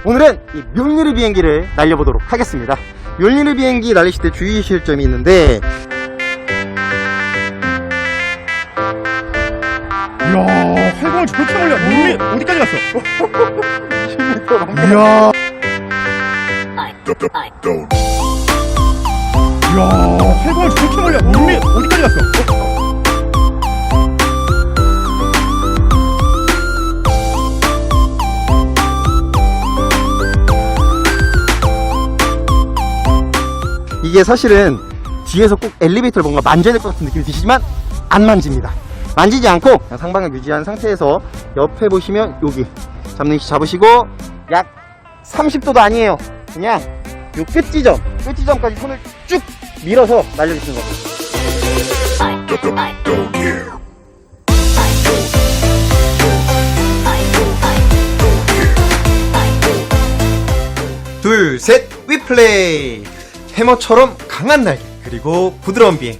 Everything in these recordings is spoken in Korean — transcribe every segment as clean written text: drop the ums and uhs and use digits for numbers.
오늘은 이 묠리르 비행기를 날려보도록 하겠습니다. 묠리르 비행기 날리실 때 주의하실 점이 있는데, 이야, 활공을 저렇게 멀리 멀리 어디까지 갔어? 10m 넘게. 이야, 이야, 활공을 저렇게 멀리 멀리 어디까지 갔어? 이게 사실은 뒤에서 꼭 엘리베이터를 뭔가 만져야 될 것 같은 느낌이 드시지만 안 만집니다. 만지지 않고 그냥 상방을 유지한 상태에서 옆에 보시면 여기 잡는 위치 잡으시고 약 30도도 아니에요. 그냥 요 끝지점까지 손을 쭉 밀어서 날려주시는 겁니다. 둘, 셋, 위플레이! 해머처럼 강한 날개, 그리고 부드러운 비행.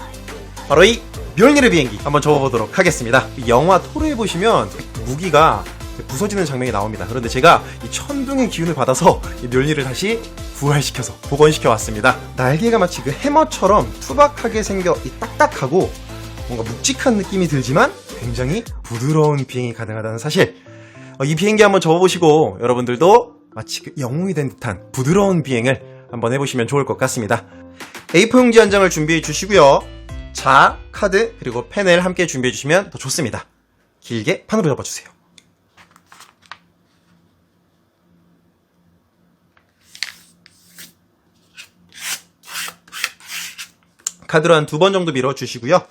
바로 이 묠리르 비행기 한번 접어보도록 하겠습니다. 영화 토르에 보시면 무기가 부서지는 장면이 나옵니다. 그런데 제가 이 천둥의 기운을 받아서 이 묠리르를 다시 부활시켜서 복원시켜 왔습니다. 날개가 마치 그 해머처럼 투박하게 생겨 이 딱딱하고 뭔가 묵직한 느낌이 들지만 굉장히 부드러운 비행이 가능하다는 사실. 이 비행기 한번 접어보시고 여러분들도 마치 그 영웅이 된 듯한 부드러운 비행을 한번 해보시면 좋을 것 같습니다. A4 용지 한 장을 준비해 주시고요. 자, 카드, 그리고 펜을 함께 준비해 주시면 더 좋습니다. 길게 판으로 접어주세요. 카드로 한 2번 정도 밀어주시고요.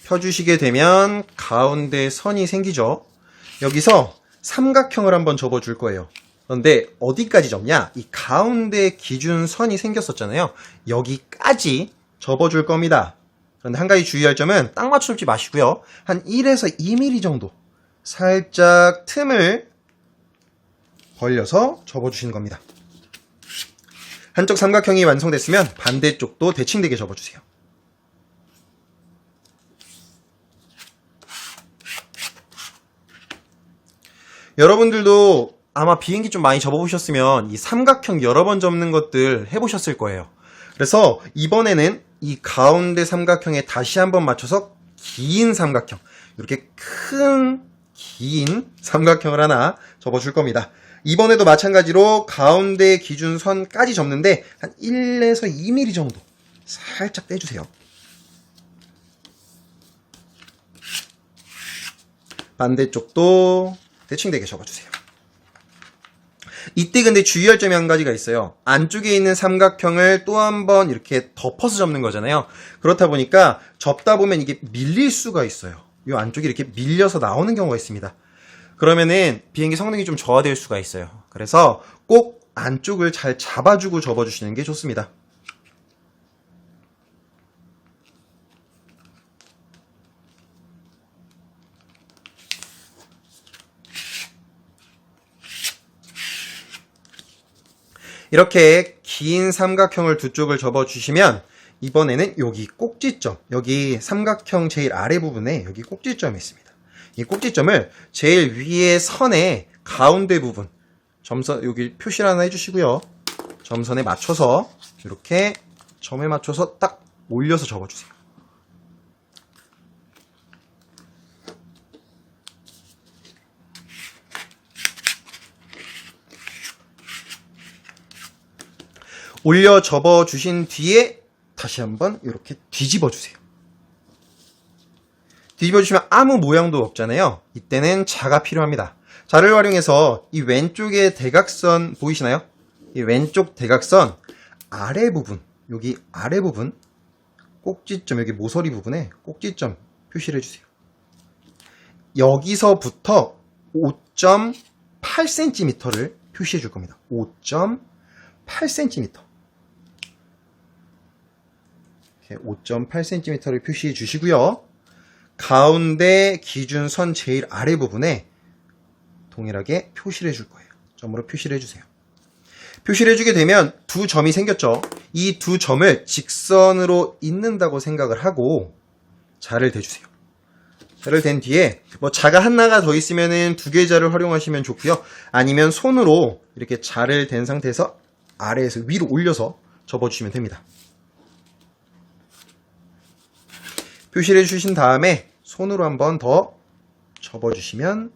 펴주시게 되면 가운데 선이 생기죠. 여기서 삼각형을 한번 접어줄 거예요. 그런데 어디까지 접냐? 이 가운데 기준선이 생겼었잖아요. 여기까지 접어줄 겁니다. 그런데 한 가지 주의할 점은 딱 맞춰 접지 마시고요. 한 1에서 2mm 정도 살짝 틈을 벌려서 접어주시는 겁니다. 한쪽 삼각형이 완성됐으면 반대쪽도 대칭되게 접어주세요. 여러분들도 아마 비행기 좀 많이 접어보셨으면 이 삼각형 여러 번 접는 것들 해보셨을 거예요. 그래서 이번에는 이 가운데 삼각형에 다시 한번 맞춰서 긴 삼각형, 이렇게 긴 삼각형을 하나 접어줄 겁니다. 이번에도 마찬가지로 가운데 기준선까지 접는데 한 1에서 2mm 정도 살짝 떼주세요. 반대쪽도 대칭되게 접어주세요. 이때 근데 주의할 점이 한 가지가 있어요. 안쪽에 있는 삼각형을 또 한 번 이렇게 덮어서 접는 거잖아요. 그렇다 보니까 접다 보면 이게 밀릴 수가 있어요. 이 안쪽이 이렇게 밀려서 나오는 경우가 있습니다. 그러면은 비행기 성능이 좀 저하될 수가 있어요. 그래서 꼭 안쪽을 잘 잡아주고 접어주시는 게 좋습니다. 이렇게 긴 삼각형을 두 쪽을 접어주시면 이번에는 여기 꼭지점, 여기 삼각형 제일 아래 부분에 여기 꼭지점이 있습니다. 이 꼭지점을 제일 위에 선의 가운데 부분, 점선, 여기 표시를 하나 해주시고요. 점선에 맞춰서 이렇게 점에 맞춰서 딱 올려서 접어주세요. 올려 접어 주신 뒤에 다시 한번 이렇게 뒤집어 주세요. 뒤집어 주시면 아무 모양도 없잖아요. 이때는 자가 필요합니다. 자를 활용해서 이 왼쪽에 대각선 보이시나요? 이 왼쪽 대각선 아래 부분, 여기 아래 부분 꼭지점, 여기 모서리 부분에 꼭지점 표시를 해주세요. 여기서부터 5.8cm를 표시해 줄 겁니다. 5.8cm. 5.8cm를 표시해 주시고요. 가운데 기준선 제일 아래 부분에 동일하게 표시를 해줄 거예요. 점으로 표시를 해주세요. 표시를 해주게 되면 두 점이 생겼죠. 이 두 점을 직선으로 잇는다고 생각을 하고 자를 대주세요. 자를 댄 뒤에 뭐 자가 하나가 더 있으면은 2개의 자를 활용하시면 좋고요. 아니면 손으로 이렇게 자를 댄 상태에서 아래에서 위로 올려서 접어주시면 됩니다. 표시를 해주신 다음에 손으로 한번 더 접어주시면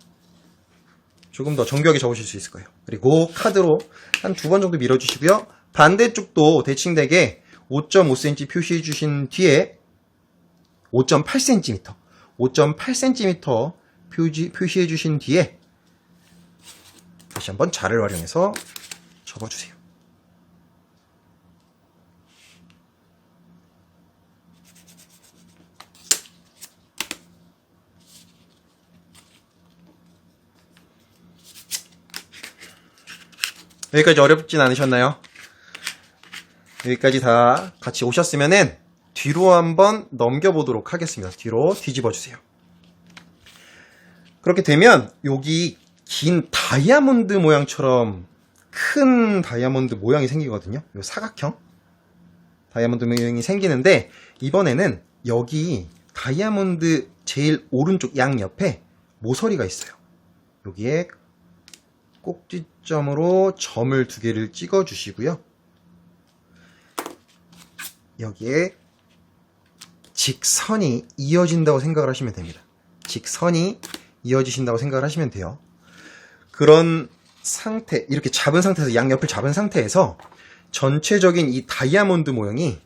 조금 더 정교하게 접으실 수 있을 거예요. 그리고 카드로 한 2번 정도 밀어주시고요. 반대쪽도 대칭되게 5.5cm 표시해 주신 뒤에 5.8cm 표시해 주신 뒤에 다시 한번 자를 활용해서 접어주세요. 여기까지 어렵진 않으셨나요? 여기까지 다 같이 오셨으면은 뒤로 한번 넘겨보도록 하겠습니다. 뒤로 뒤집어 주세요. 그렇게 되면 여기 긴 다이아몬드 모양처럼 큰 다이아몬드 모양이 생기거든요. 이 사각형 다이아몬드 모양이 생기는데 이번에는 여기 다이아몬드 제일 오른쪽 양옆에 모서리가 있어요. 여기에 꼭지점으로 점을 2개를 찍어 주시고요. 여기에 직선이 이어진다고 생각을 하시면 됩니다. 직선이 이어지신다고 생각을 하시면 돼요. 그런 상태, 이렇게 잡은 상태에서 양옆을 잡은 상태에서 전체적인 이 다이아몬드 모양이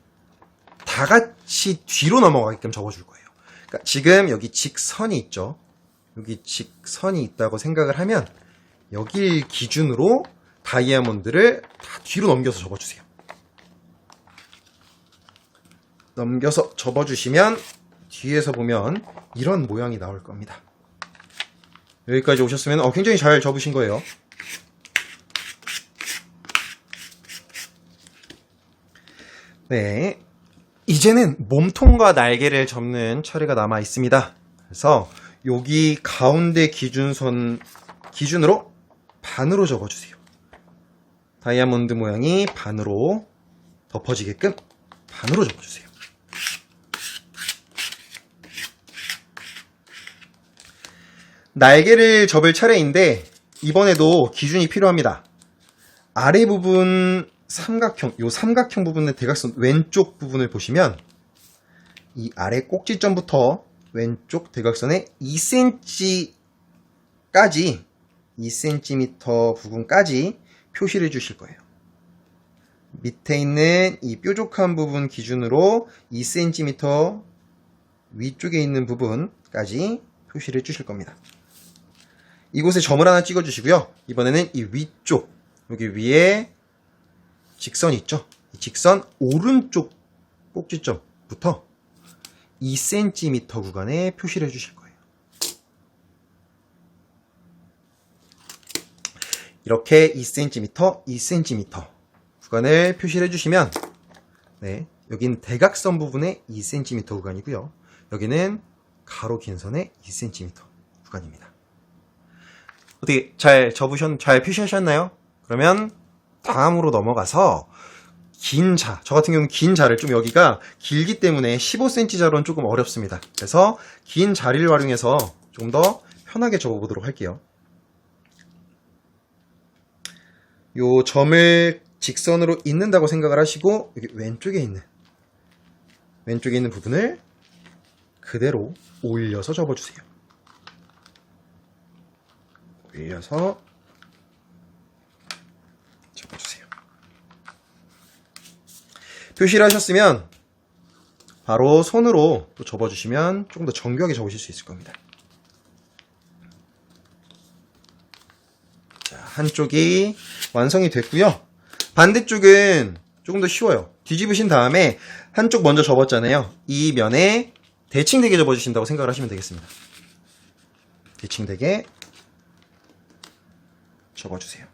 다 같이 뒤로 넘어가게끔 접어줄 거예요. 그러니까 지금 여기 직선이 있죠. 여기 직선이 있다고 생각을 하면 여길 기준으로 다이아몬드를 다 뒤로 넘겨서 접어주세요. 넘겨서 접어주시면 뒤에서 보면 이런 모양이 나올 겁니다. 여기까지 오셨으면 굉장히 잘 접으신 거예요. 네, 이제는 몸통과 날개를 접는 차례가 남아 있습니다. 그래서 여기 가운데 기준으로 반으로 접어주세요. 다이아몬드 모양이 반으로 덮어지게끔 반으로 접어주세요. 날개를 접을 차례인데 이번에도 기준이 필요합니다. 아래 부분 삼각형, 요 삼각형 부분의 대각선 왼쪽 부분을 보시면 이 아래 꼭지점부터 왼쪽 대각선의 2cm 부분까지 표시를 해주실 거예요. 밑에 있는 이 뾰족한 부분 기준으로 2cm 위쪽에 있는 부분까지 표시를 해주실 겁니다. 이곳에 점을 하나 찍어주시고요. 이번에는 이 위쪽, 여기 위에 직선이 있죠. 이 직선 오른쪽 꼭지점부터 2cm 구간에 표시를 해주실 거예요. 이렇게 2cm 구간을 표시를 해주시면, 네, 여긴 대각선 부분의 2cm 구간이고요. 여기는 가로 긴 선의 2cm 구간입니다. 어떻게 잘 표시하셨나요? 그러면 다음으로 넘어가서 긴 자, 저 같은 경우는 긴 자를 좀 여기가 길기 때문에 15cm 자로는 조금 어렵습니다. 그래서 긴 자리를 활용해서 좀 더 편하게 접어보도록 할게요. 요 점을 직선으로 잇는다고 생각을 하시고 여기 왼쪽에 있는 부분을 그대로 올려서 접어주세요. 올려서 접어주세요. 표시를 하셨으면 바로 손으로 또 접어주시면 조금 더 정교하게 접으실 수 있을 겁니다. 자, 한쪽이 완성이 됐고요. 반대쪽은 조금 더 쉬워요. 뒤집으신 다음에 한쪽 먼저 접었잖아요. 이 면에 대칭되게 접어주신다고 생각을 하시면 되겠습니다. 대칭되게 접어주세요.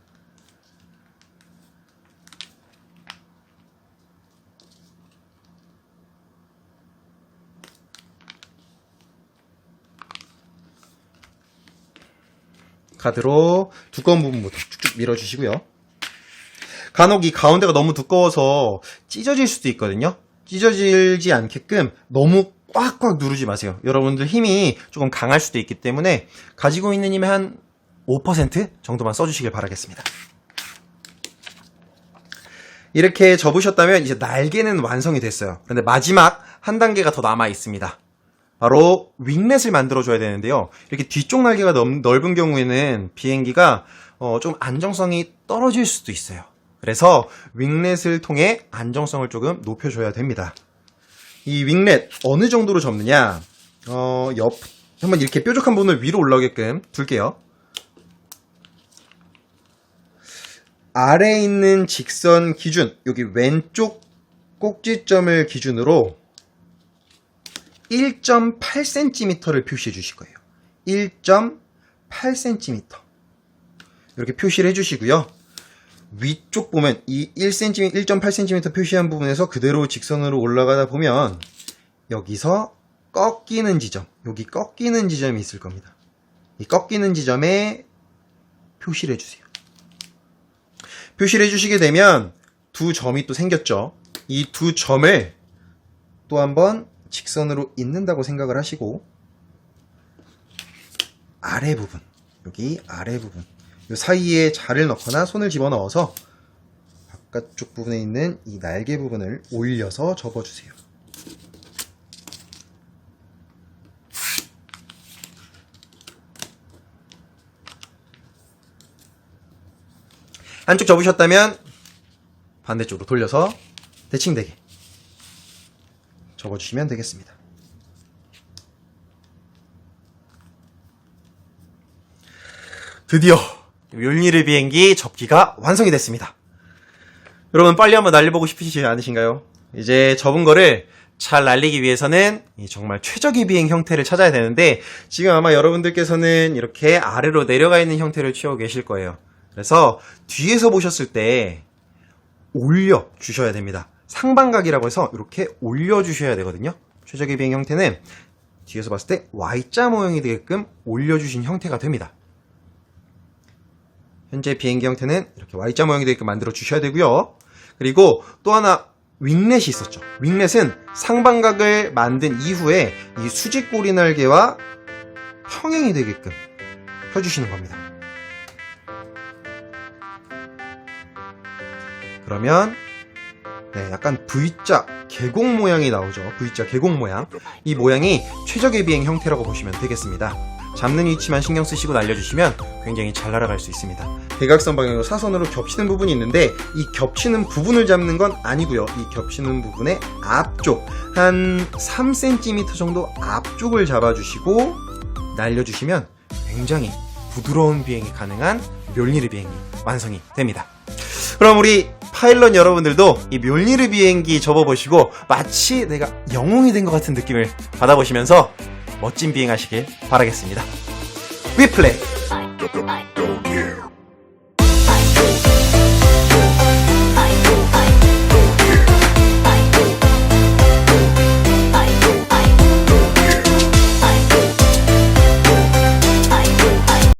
카드로 두꺼운 부분부터 쭉쭉 밀어주시고요. 간혹 이 가운데가 너무 두꺼워서 찢어질 수도 있거든요. 찢어지지 않게끔 너무 꽉꽉 누르지 마세요. 여러분들 힘이 조금 강할 수도 있기 때문에 가지고 있는 힘의 한 5% 정도만 써주시길 바라겠습니다. 이렇게 접으셨다면 이제 날개는 완성이 됐어요. 그런데 마지막 한 단계가 더 남아 있습니다. 바로 윙렛을 만들어줘야 되는데요. 이렇게 뒤쪽 날개가 넓은 경우에는 비행기가 좀 안정성이 떨어질 수도 있어요. 그래서 윙렛을 통해 안정성을 조금 높여줘야 됩니다. 이 윙렛 어느 정도로 접느냐, 한번 이렇게 뾰족한 부분을 위로 올라오게끔 둘게요. 아래에 있는 직선 기준, 여기 왼쪽 꼭지점을 기준으로 1.8cm를 표시해 주실 거예요. 1.8cm. 이렇게 표시를 해 주시고요. 위쪽 보면 이 1.8cm 표시한 부분에서 그대로 직선으로 올라가다 보면 여기서 꺾이는 지점, 여기 꺾이는 지점이 있을 겁니다. 이 꺾이는 지점에 표시를 해주세요. 표시를 해주시게 되면 두 점이 또 생겼죠. 이 두 점을 또 한번 직선으로 잇는다고 생각을 하시고 아래 부분, 여기 아래 부분, 이 사이에 자를 넣거나 손을 집어넣어서 바깥쪽 부분에 있는 이 날개 부분을 올려서 접어주세요. 한쪽 접으셨다면 반대쪽으로 돌려서 대칭되게 접어주시면 되겠습니다. 드디어 뮬니르 비행기 접기가 완성이 됐습니다. 여러분 빨리 한번 날려보고 싶으시지 않으신가요? 이제 접은 거를 잘 날리기 위해서는 정말 최적의 비행 형태를 찾아야 되는데 지금 아마 여러분들께서는 이렇게 아래로 내려가 있는 형태를 취하고 계실 거예요. 그래서 뒤에서 보셨을 때 올려 주셔야 됩니다. 상반각이라고 해서 이렇게 올려 주셔야 되거든요. 최적의 비행 형태는 뒤에서 봤을 때 Y자 모형이 되게끔 올려주신 형태가 됩니다. 현재 비행기 형태는 이렇게 Y자 모형이 되게끔 만들어 주셔야 되고요. 그리고 또 하나 윙렛이 있었죠. 윙렛은 상반각을 만든 이후에 이 수직꼬리 날개와 평행이 되게끔 펴주시는 겁니다. 그러면 약간 V자 계곡 모양이 나오죠. V자 계곡 모양. 이 모양이 최적의 비행 형태라고 보시면 되겠습니다. 잡는 위치만 신경 쓰시고 날려주시면 굉장히 잘 날아갈 수 있습니다. 대각선 방향으로 사선으로 겹치는 부분이 있는데 이 겹치는 부분을 잡는 건 아니고요. 이 겹치는 부분의 앞쪽 한 3cm 정도 앞쪽을 잡아주시고 날려주시면 굉장히 부드러운 비행이 가능한 뮬니르 비행기 완성이 됩니다. 그럼 우리 파일럿 여러분들도 이 뮬니르 비행기 접어보시고 마치 내가 영웅이 된 것 같은 느낌을 받아보시면서 멋진 비행하시길 바라겠습니다. 위플레이!